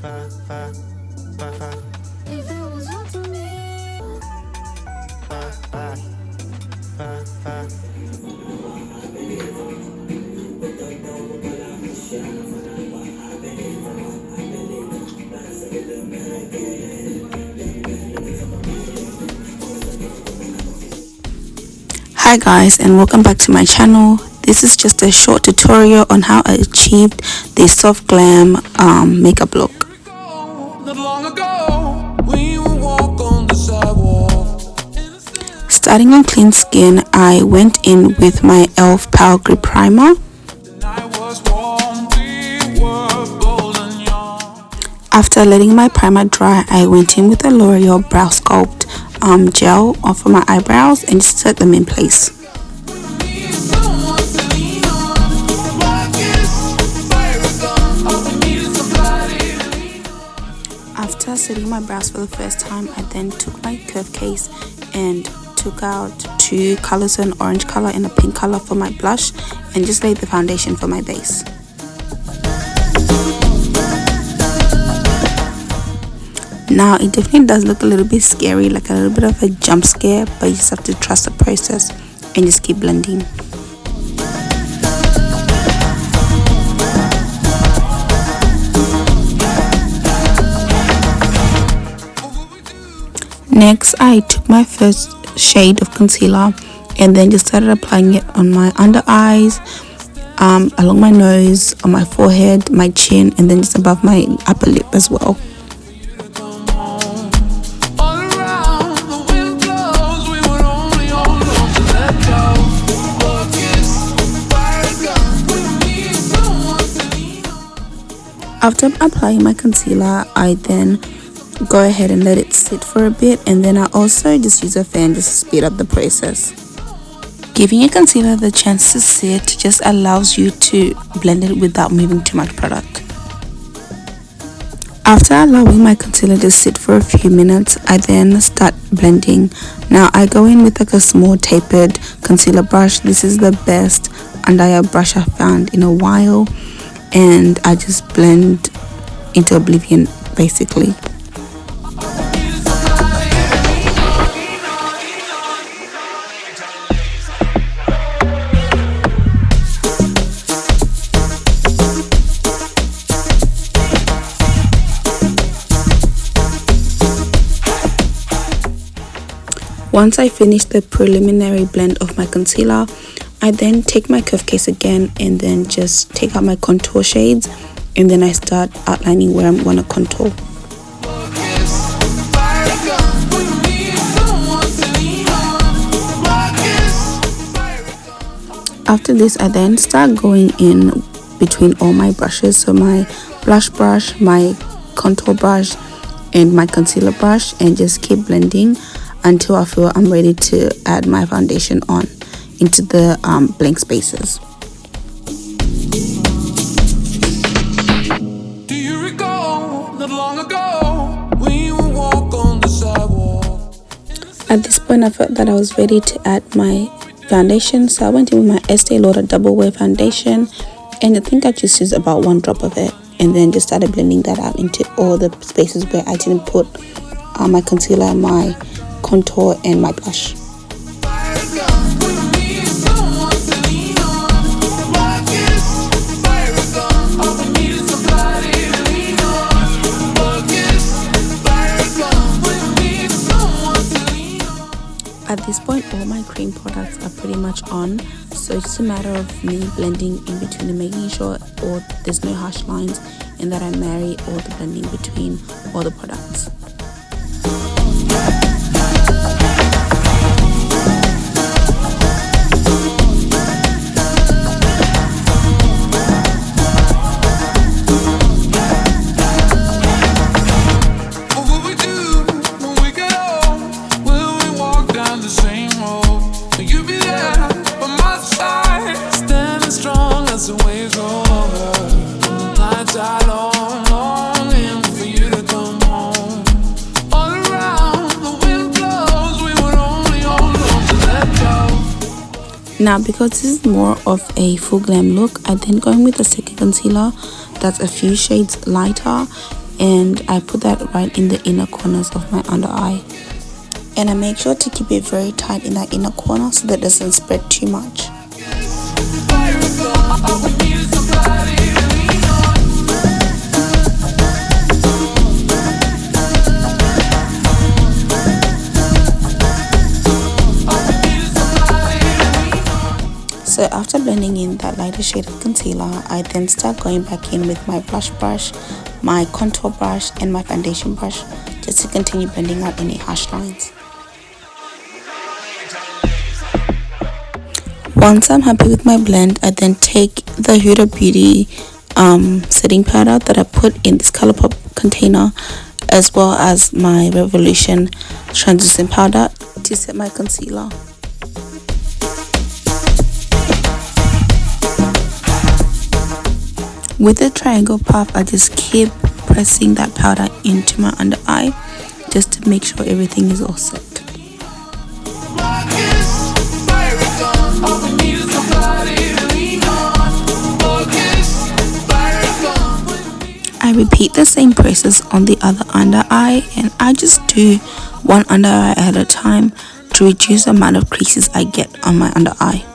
Hi guys, and welcome back to my channel. This is just a short tutorial on how I achieved the soft glam makeup look. Starting on clean skin, I went in with my e.l.f. Power Grip Primer. After letting my primer dry, I went in with a L'Oreal Brow Sculpt gel for my eyebrows and just set them in place. After setting my brows for the first time, I then took my curve case and took out two colors, an orange color and a pink color for my blush, and just laid the foundation for my base. Now it definitely does look a little bit scary, like a little bit of a jump scare, but you just have to trust the process and just keep blending. Next, I took my first shade of concealer and then just started applying it on my under eyes, along my nose, on my forehead, my chin, and then just above my upper lip as well. After applying my concealer, I then go ahead and let it sit for a bit, and then I also just use a fan just to speed up the process. Giving a concealer the chance to sit just allows you to blend it without moving too much product. After allowing my concealer to sit for a few minutes, I then start blending. Now I go in with like a small tapered concealer brush. This is the best under eye brush I've found in a while, and I just blend into oblivion basically. Once I finish the preliminary blend of my concealer, I then take my curve case again and then just take out my contour shades, and then I start outlining where I want to contour. After this, I then start going in between all my brushes, so my blush brush, my contour brush, and my concealer brush, and just keep blending until I feel I'm ready to add my foundation on into the blank spaces. Do you recall not long ago when you would walk on the sidewalk? At this point, I felt that I was ready to add my foundation, so I went in with my Estee Lauder Double Wear foundation, and I think I just used about 1 drop of it, and then just started blending that out into all the spaces where I didn't put my concealer, my contour, and my blush. At this point, all my cream products are pretty much on, so it's just a matter of me blending in between and making sure there's no harsh lines, and that I marry all the blending between all the products. Now, because this is more of a full glam look, I then go in with a second concealer that's a few shades lighter, and I put that right in the inner corners of my under eye. And I make sure to keep it very tight in that inner corner so that it doesn't spread too much. So after blending in that lighter shade of concealer, I then start going back in with my blush brush, my contour brush and my foundation brush just to continue blending out any harsh lines. Once I'm happy with my blend, I then take the Huda Beauty setting powder that I put in this Colourpop container, as well as my Revolution translucent powder to set my concealer. With the triangle puff, I just keep pressing that powder into my under eye just to make sure everything is all set. I repeat the same process on the other under eye, and I just do one under eye at a time to reduce the amount of creases I get on my under eye.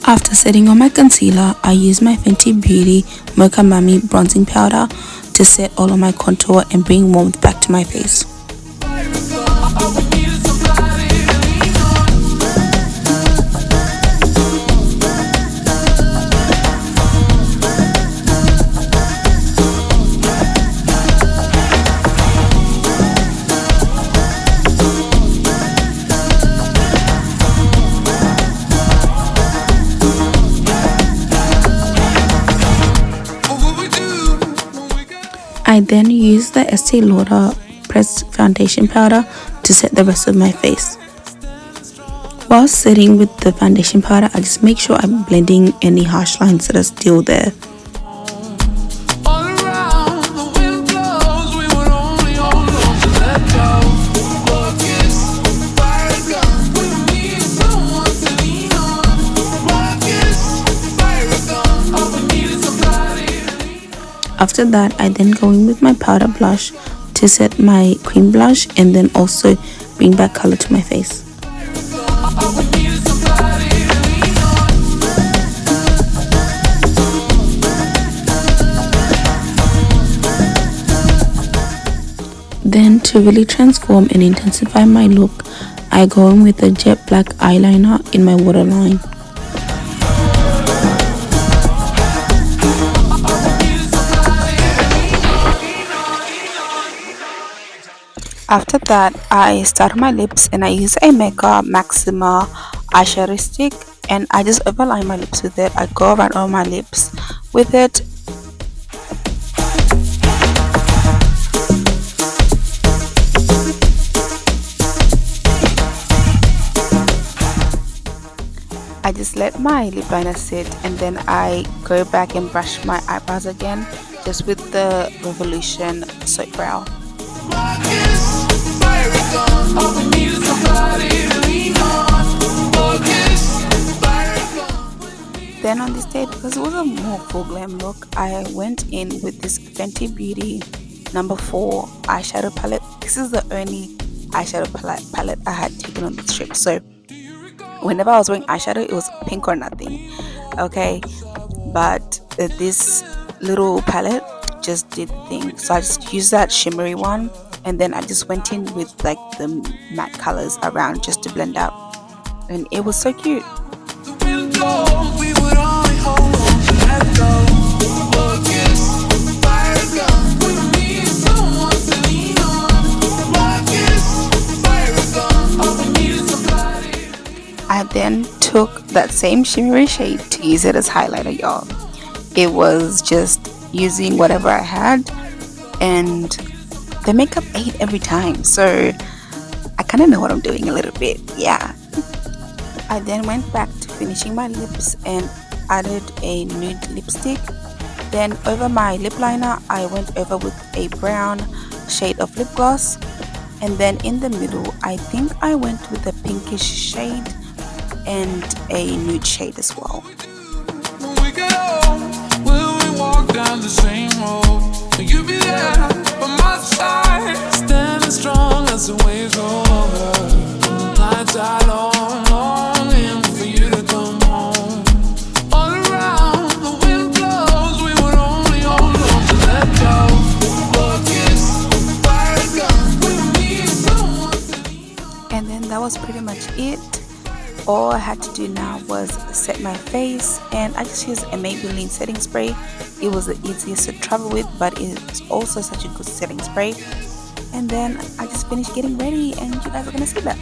After setting on my concealer, I use my Fenty Beauty Mocha Mami bronzing powder to set all of my contour and bring warmth back to my face. I then use the Estee Lauder pressed foundation powder to set the rest of my face. While setting with the foundation powder, I just make sure I'm blending any harsh lines that are still there. After that, I then go in with my powder blush to set my cream blush and then also bring back color to my face. Then to really transform and intensify my look, I go in with a jet black eyeliner in my waterline. After that, I start on my lips and I use a Mecca Maxima eyeshadow stick and I just overline my lips with it. I go around all my lips with it. I just let my lip liner sit and then I go back and brush my eyebrows again just with the Revolution Soap Brow. Then on this day, because it was a more full glam look, I went in with this Fenty Beauty No. 4 eyeshadow palette. This is the only eyeshadow palette I had taken on this trip, so whenever I was wearing eyeshadow, it was pink or nothing, okay? But this little palette just did the thing, so I just used that shimmery one and then I just went in with like the matte colors around just to blend out, and it was so cute. I then took that same shimmery shade to use it as highlighter, y'all. It was just using whatever I had, and the makeup ate every time, so I kind of know what I'm doing a little bit, yeah. I then went back to finishing my lips, and added a nude lipstick. Then over my lip liner, I went over with a brown shade of lip gloss. And then in the middle, I think I went with a pinkish shade and a nude shade as well. When we get old, will we walk down the same road? Will you be there by my side, standing strong as the waves roll over? Nights are long, longing for you to come home. All around, the wind blows, we would only hold on to let go. Lord kiss, fire gun, we need someone to lean on. And then that was pretty much it. All I had to do now was set my face, and I just used a Maybelline setting spray. It was the easiest to travel with, but it's also such a good setting spray. And then I just finished getting ready, and you guys are gonna see that.